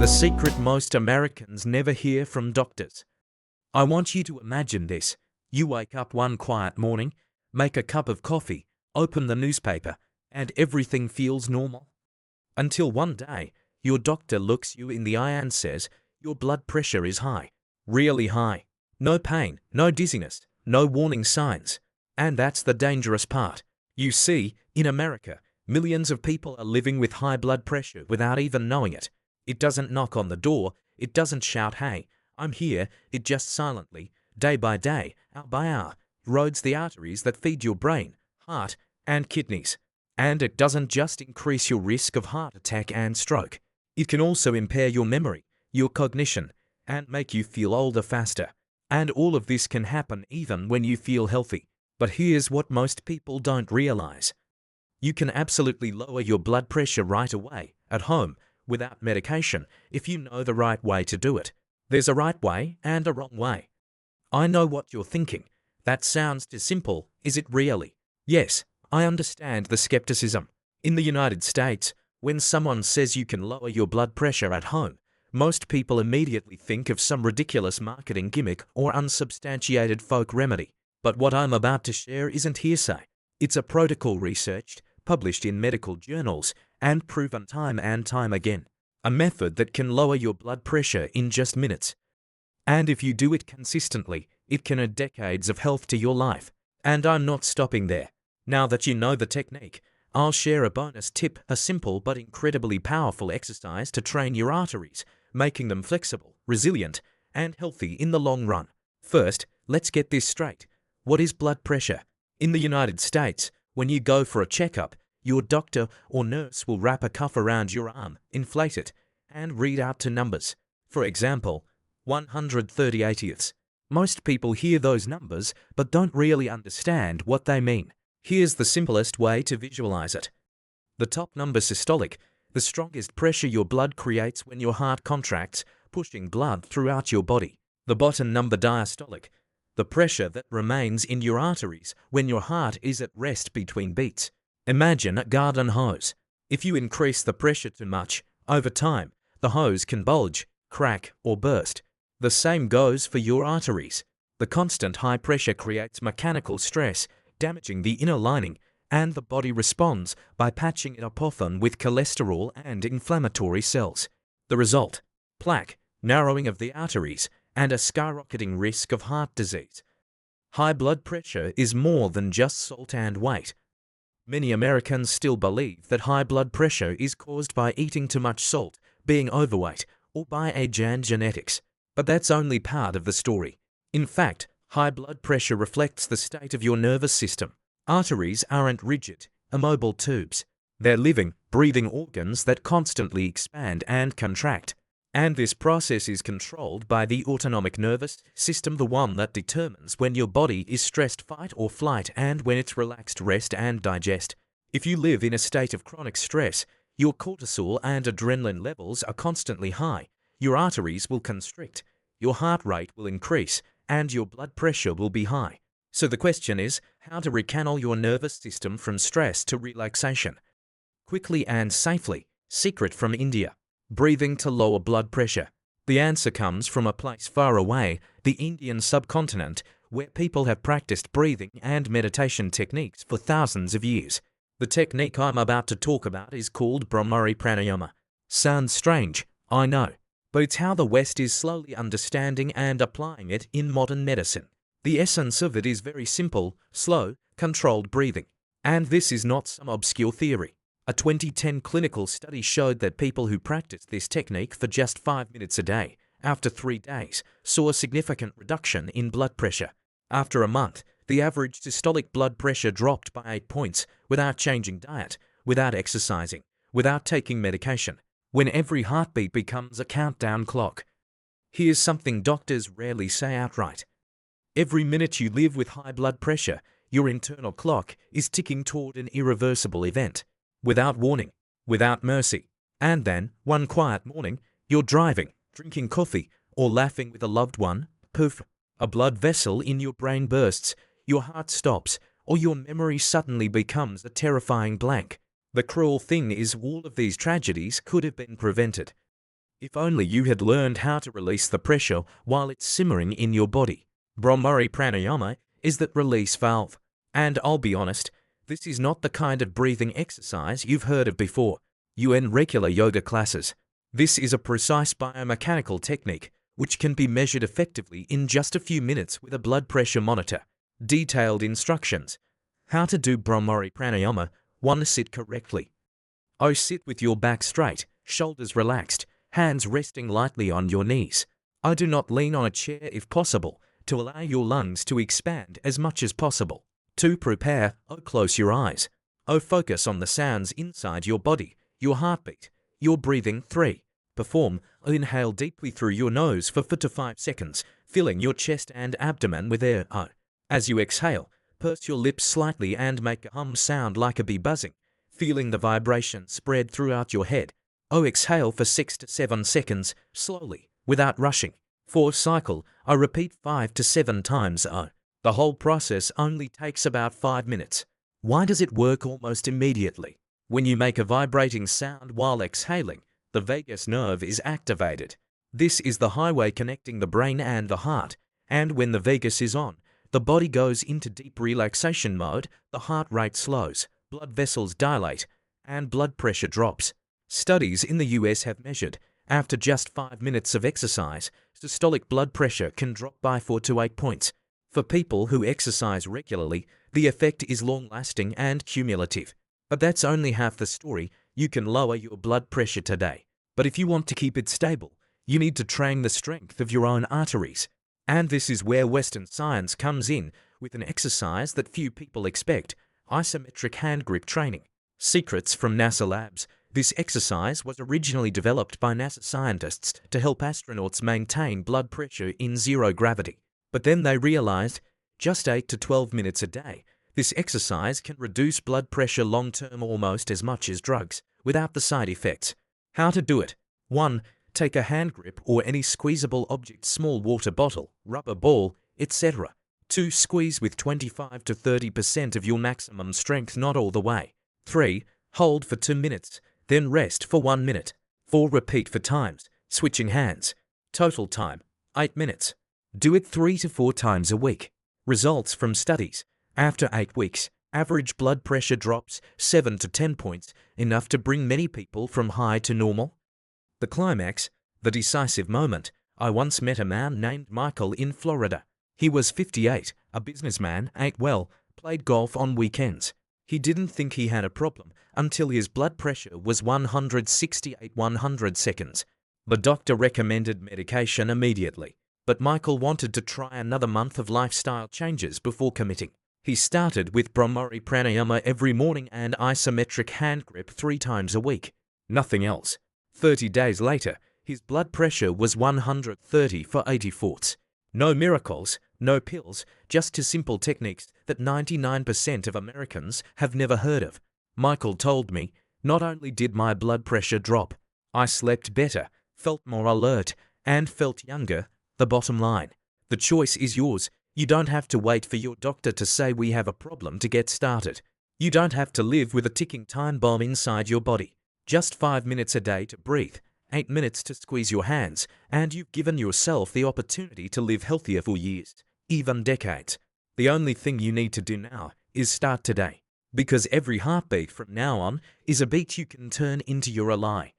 The secret most Americans never hear from doctors. I want you to imagine this. You wake up one quiet morning, make a cup of coffee, open the newspaper, and everything feels normal. Until one day, your doctor looks you in the eye and says, your blood pressure is high, really high. No pain, no dizziness, no warning signs. And that's the dangerous part. You see, in America, millions of people are living with high blood pressure without even knowing it. It doesn't knock on the door, it doesn't shout, hey, I'm here, it just silently, day by day, hour by hour, erodes the arteries that feed your brain, heart, and kidneys. And it doesn't just increase your risk of heart attack and stroke. It can also impair your memory, your cognition, and make you feel older faster. And all of this can happen even when you feel healthy. But here's what most people don't realize. You can absolutely lower your blood pressure right away, at home, without medication, if you know the right way to do it. There's a right way and a wrong way. I know what you're thinking. That sounds too simple, is it really? Yes, I understand the skepticism. In the United States, when someone says you can lower your blood pressure at home, most people immediately think of some ridiculous marketing gimmick or unsubstantiated folk remedy. But what I'm about to share isn't hearsay. It's a protocol researched, published in medical journals, and proven time and time again. A method that can lower your blood pressure in just minutes. And if you do it consistently, it can add decades of health to your life. And I'm not stopping there. Now that you know the technique, I'll share a bonus tip, a simple but incredibly powerful exercise to train your arteries, making them flexible, resilient, and healthy in the long run. First, let's get this straight. What is blood pressure? In the United States, when you go for a checkup, your doctor or nurse will wrap a cuff around your arm, inflate it, and read out two numbers. For example, 130/80ths. Most people hear those numbers but don't really understand what they mean. Here's the simplest way to visualize it. The top number systolic, the strongest pressure your blood creates when your heart contracts, pushing blood throughout your body. The bottom number diastolic, the pressure that remains in your arteries when your heart is at rest between beats. Imagine a garden hose. If you increase the pressure too much, over time, the hose can bulge, crack, or burst. The same goes for your arteries. The constant high pressure creates mechanical stress, damaging the inner lining, and the body responds by patching it up often with cholesterol and inflammatory cells. The result? Plaque, narrowing of the arteries, and a skyrocketing risk of heart disease. High blood pressure is more than just salt and weight. Many Americans still believe that high blood pressure is caused by eating too much salt, being overweight, or by age and genetics. But that's only part of the story. In fact, high blood pressure reflects the state of your nervous system. Arteries aren't rigid, immobile tubes. They're living, breathing organs that constantly expand and contract. And this process is controlled by the autonomic nervous system, the one that determines when your body is stressed, fight or flight, and when it's relaxed, rest and digest. If you live in a state of chronic stress, your cortisol and adrenaline levels are constantly high, your arteries will constrict, your heart rate will increase, and your blood pressure will be high. So the question is, how to rechannel your nervous system from stress to relaxation? Quickly and safely. Secret from India. Breathing to lower blood pressure. The answer comes from a place far away, the Indian subcontinent, where people have practiced breathing and meditation techniques for thousands of years. The technique I'm about to talk about is called Brahmari Pranayama. Sounds strange, I know, but it's how the West is slowly understanding and applying it in modern medicine. The essence of it is very simple, slow, controlled breathing. And this is not some obscure theory. A 2010 clinical study showed that people who practiced this technique for just 5 minutes a day, after 3 days, saw a significant reduction in blood pressure. After a month, the average systolic blood pressure dropped by 8 points without changing diet, without exercising, without taking medication, when every heartbeat becomes a countdown clock. Here's something doctors rarely say outright. Every minute you live with high blood pressure, your internal clock is ticking toward an irreversible event. Without warning, without mercy. And then, one quiet morning, you're driving, drinking coffee, or laughing with a loved one, poof, a blood vessel in your brain bursts, your heart stops, or your memory suddenly becomes a terrifying blank. The cruel thing is all of these tragedies could have been prevented. If only you had learned how to release the pressure while it's simmering in your body. Brahmari pranayama is that release valve. And I'll be honest, this is not the kind of breathing exercise you've heard of before. You in regular yoga classes. This is a precise biomechanical technique which can be measured effectively in just a few minutes with a blood pressure monitor. Detailed instructions. How to do Brahmari pranayama. 1. Sit correctly. Sit with your back straight, shoulders relaxed, hands resting lightly on your knees. Do not lean on a chair if possible, to allow your lungs to expand as much as possible. 2. Prepare. Close your eyes. Focus on the sounds inside your body, your heartbeat, your breathing. 3. Perform. Inhale deeply through your nose for 4 to 5 seconds, filling your chest and abdomen with air. As you exhale, purse your lips slightly and make a hum sound like a bee buzzing, feeling the vibration spread throughout your head. Exhale for 6 to 7 seconds, slowly, without rushing. 4. Cycle. Repeat 5 to 7 times. The whole process only takes about 5 minutes. Why does it work almost immediately? When you make a vibrating sound while exhaling, the vagus nerve is activated. This is the highway connecting the brain and the heart, and when the vagus is on, the body goes into deep relaxation mode, the heart rate slows, blood vessels dilate, and blood pressure drops. Studies in the US have measured, after just 5 minutes of exercise, systolic blood pressure can drop by 4 to 8 points. For people who exercise regularly, the effect is long-lasting and cumulative. But that's only half the story. You can lower your blood pressure today. But if you want to keep it stable, you need to train the strength of your own arteries. And this is where Western science comes in with an exercise that few people expect: isometric hand grip training. Secrets from NASA labs. This exercise was originally developed by NASA scientists to help astronauts maintain blood pressure in zero gravity. But then they realized, just 8 to 12 minutes a day, this exercise can reduce blood pressure long-term almost as much as drugs, without the side effects. How to do it. 1. Take a hand grip or any squeezable object, small water bottle, rubber ball, etc. 2. Squeeze with 25 to 30% of your maximum strength, not all the way. 3. Hold for 2 minutes, then rest for 1 minute. 4. Repeat for times, switching hands. Total time, 8 minutes. Do it 3 to 4 times a week. Results from studies. After 8 weeks, average blood pressure drops 7 to 10 points, enough to bring many people from high to normal. The climax, the decisive moment. I once met a man named Michael in Florida. He was 58, a businessman, ate well, played golf on weekends. He didn't think he had a problem until his blood pressure was 168/100 seconds. The doctor recommended medication immediately, but Michael wanted to try another month of lifestyle changes before committing. He started with Brahmari pranayama every morning and isometric hand grip 3 times a week. Nothing else. 30 days later, his blood pressure was 130/84. No miracles, no pills, just 2 simple techniques that 99% of Americans have never heard of. Michael told me, not only did my blood pressure drop, I slept better, felt more alert, and felt younger. The bottom line. The choice is yours. You don't have to wait for your doctor to say we have a problem to get started. You don't have to live with a ticking time bomb inside your body. Just 5 minutes a day to breathe, 8 minutes to squeeze your hands, and you've given yourself the opportunity to live healthier for years, even decades. The only thing you need to do now is start today, because every heartbeat from now on is a beat you can turn into your ally.